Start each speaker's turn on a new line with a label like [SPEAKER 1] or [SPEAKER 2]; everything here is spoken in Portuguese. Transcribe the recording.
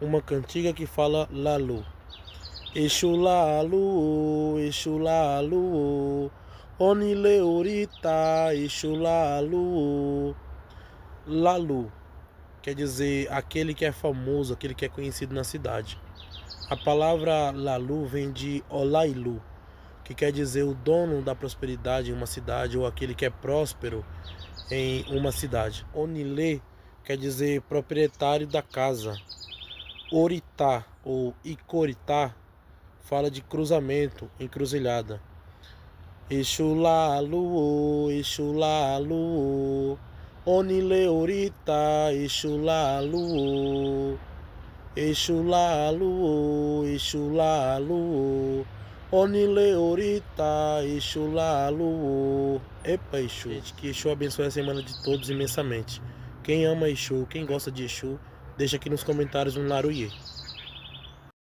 [SPEAKER 1] uma cantiga que fala Lalu. Exu Lalu, Exu Lalu, Onile Orita, Exu Lalu. Lalu quer dizer aquele que é famoso, aquele que é conhecido na cidade. A palavra Lalu vem de Olailu, que quer dizer o dono da prosperidade em uma cidade ou aquele que é próspero em uma cidade. Onile quer dizer proprietário da casa. Oritá ou Icoritá fala de cruzamento, encruzilhada. Exu Lalu, Exu Lalu, Onile Orita, Exu Lalu. Exu Lalu, Exu Lalu, Onile Orita, Exu Lalu. Epa, Exu. Gente, que Exu abençoe a semana de todos imensamente. Quem ama Exu, quem gosta de Exu, deixa aqui nos comentários um Laruye.